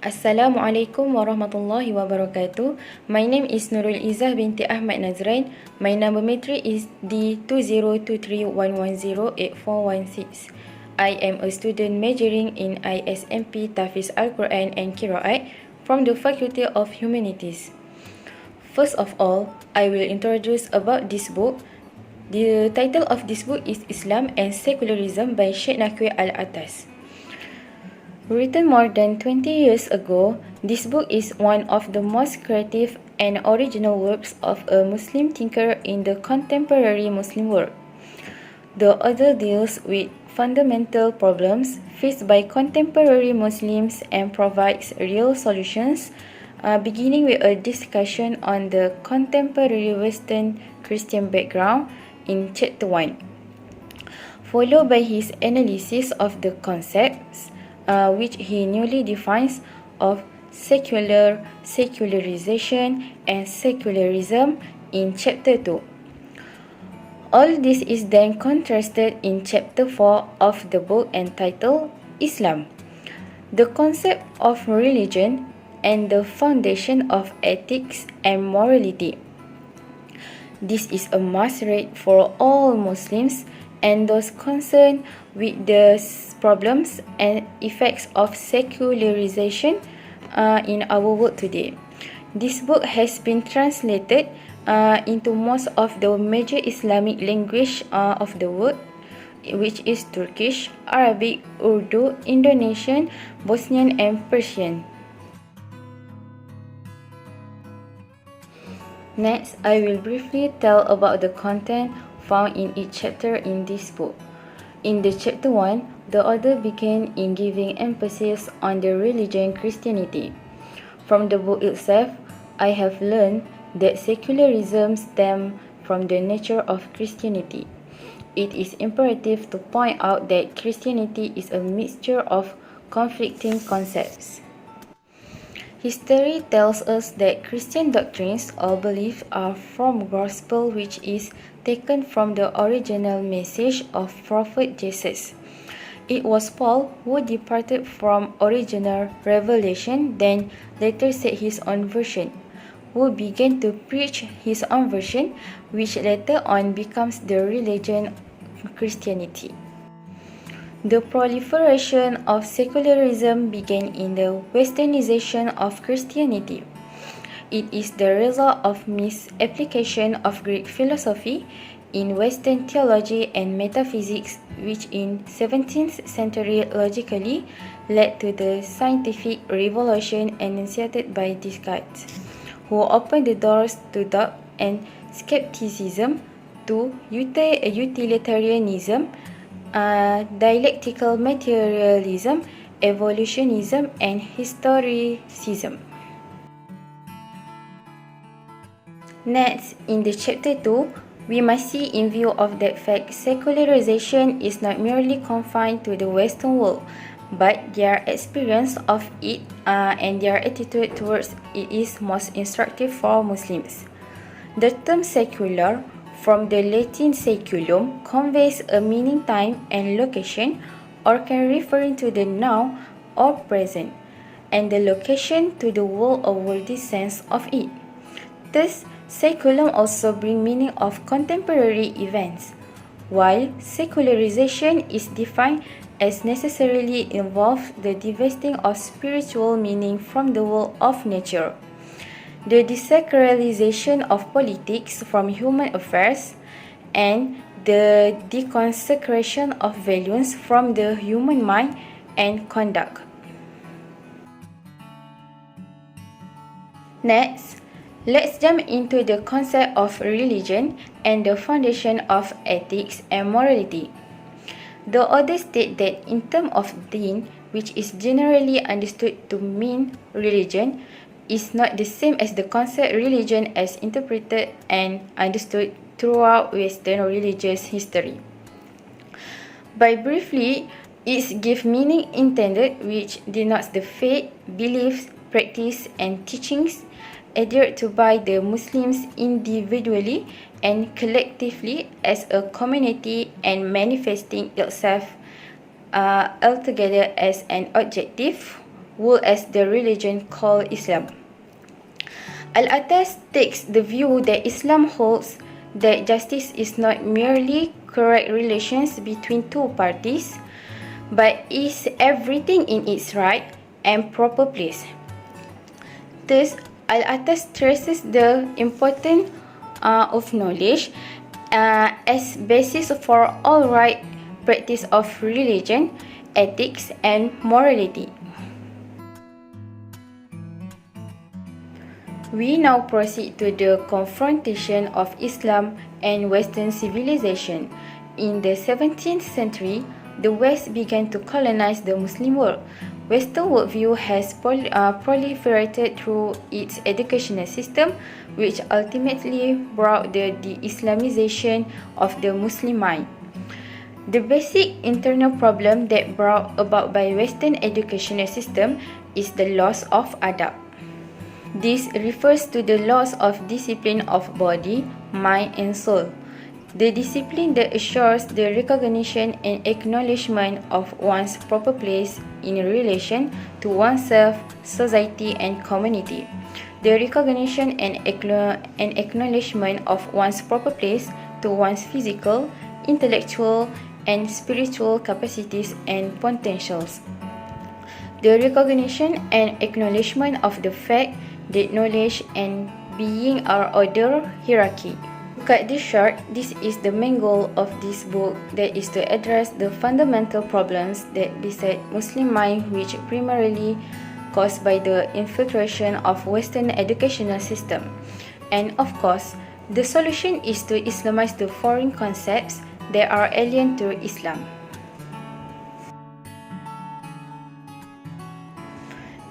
Assalamualaikum warahmatullahi wabarakatuh. My name is Nurul Izzah binti Ahmad Nadzran. My number matric is D202311084116. I am a student majoring in ISMP Tafiz Al-Quran and Qiraat from the Faculty of Humanities. First of all, I will introduce about this book. The title of this book is Islam and Secularism by Sheikh Naqwi Al-Atas. Written more than 20 years ago, this book is one of the most creative and original works of a Muslim thinker in the contemporary Muslim world. The author deals with fundamental problems faced by contemporary Muslims and provides real solutions, beginning with a discussion on the contemporary Western Christian background in Chapter 1, followed by his analysis of the concepts which he newly defines of secularization and secularism in Chapter 2. All this is then contrasted in Chapter 4 of the book entitled Islam, the concept of religion and the foundation of ethics and morality. This is a must read for all Muslims and those concerned with the problems and effects of secularization in our world today. This book has been translated into most of the major Islamic language of the world, which is Turkish, Arabic, Urdu, Indonesian, Bosnian, and Persian. Next, I will briefly tell about the content found in each chapter in this book. In the Chapter 1, the author began in giving emphasis on the religion Christianity. From the book itself, I have learned that secularism stems from the nature of Christianity. It is imperative to point out that Christianity is a mixture of conflicting concepts. History tells us that Christian doctrines or beliefs are from gospel which is taken from the original message of Prophet Jesus. It was Paul who departed from original revelation, then later said his own version, who began to preach his own version, which later on becomes the religion Christianity. The proliferation of secularism began in the westernization of Christianity. It is the result of misapplication of Greek philosophy in Western theology and metaphysics, which in 17th century logically led to the scientific revolution enunciated by Descartes, who opened the doors to doubt and skepticism, to utilitarianism, dialectical materialism, evolutionism, and historicism. Next, in the Chapter 2, we must see in view of that fact secularization is not merely confined to the Western world, but their experience of it and their attitude towards it is most instructive for Muslims. The term secular, from the Latin saeculum, conveys a meaning, time, and location, or can refer to the now or present, and the location to the world or worldly sense of it. Thus, saeculum also brings meaning of contemporary events, while secularization is defined as necessarily involve the divesting of spiritual meaning from the world of nature. The desacralization of politics from human affairs, and the deconsecration of values from the human mind and conduct. Next, let's jump into the concept of religion and the foundation of ethics and morality. The author states that in terms of deen, which is generally understood to mean religion, is not the same as the concept religion as interpreted and understood throughout Western religious history. By briefly, it gives meaning intended, which denotes the faith, beliefs, practice, and teachings adhered to by the Muslims individually and collectively as a community and manifesting itself altogether as an objective world as the religion called Islam. Al-Atas takes the view that Islam holds that justice is not merely correct relations between two parties, but is everything in its right and proper place. Thus, Al-Atas stresses the importance of knowledge as basis for all right practice of religion, ethics, and morality. We now proceed to the confrontation of Islam and Western civilization. In the 17th century, the West began to colonize the Muslim world. Western worldview has proliferated through its educational system, which ultimately brought the de-Islamization of the Muslim mind. The basic internal problem that brought about by Western educational system is the loss of adab. This refers to the loss of discipline of body, mind, and soul. The discipline that assures the recognition and acknowledgement of one's proper place in relation to oneself, society, and community. The recognition and acknowledgement of one's proper place to one's physical, intellectual, and spiritual capacities and potentials. The recognition and acknowledgement of the fact that knowledge and being are order hierarchy. To cut this short, this is the main goal of this book, that is to address the fundamental problems that beset Muslim mind, which primarily caused by the infiltration of Western educational system. And of course, the solution is to Islamize the foreign concepts that are alien to Islam.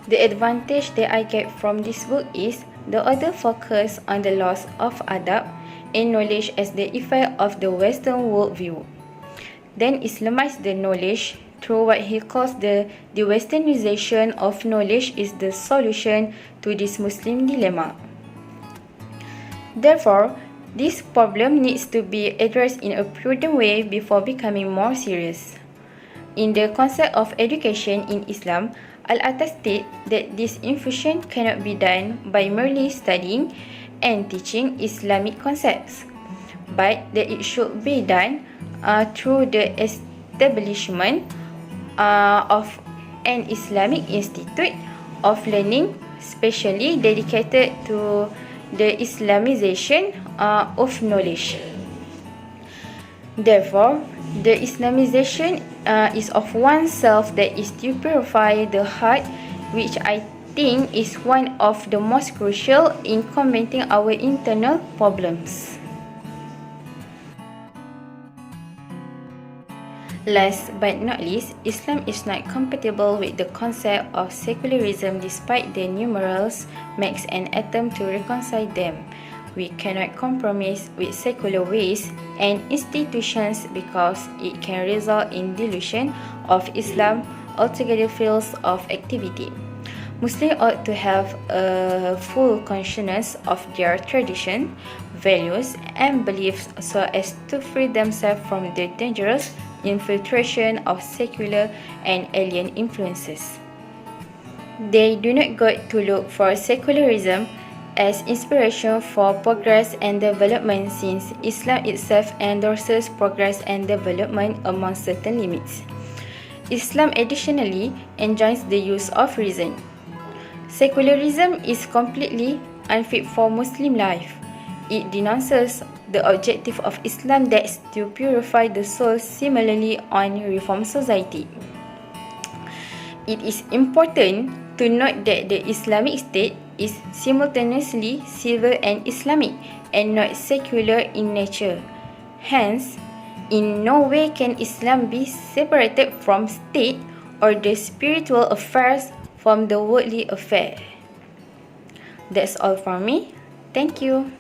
The advantage that I get from this book is the author focus on the loss of adab and knowledge as the effect of the Western worldview. Then Islamize the knowledge through what he calls the westernization of knowledge is the solution to this Muslim dilemma. Therefore, this problem needs to be addressed in a prudent way before becoming more serious. In the concept of education in Islam, Al-Atas states that this infusion cannot be done by merely studying and teaching Islamic concepts, but that it should be done through the establishment of an Islamic institute of learning specially dedicated to the Islamization of knowledge. Therefore, the Islamization is of oneself, that is to purify the heart, which I think is one of the most crucial in combating our internal problems. Last but not least, Islam is not compatible with the concept of secularism despite the numerals makes an attempt to reconcile them. We cannot compromise with secular ways and institutions because it can result in dilution of Islam altogether fields of activity. Muslims ought to have a full consciousness of their tradition, values, and beliefs so as to free themselves from the dangerous infiltration of secular and alien influences. They do not go to look for secularism as inspiration for progress and development, since Islam itself endorses progress and development among certain limits. Islam additionally enjoins the use of reason. Secularism is completely unfit for Muslim life. It denounces the objective of Islam, that is to purify the soul, similarly on reform society. It is important to note that the Islamic State is simultaneously civil and Islamic, and not secular in nature. Hence, in no way can Islam be separated from state or the spiritual affairs from the worldly affair. That's all from me. Thank you.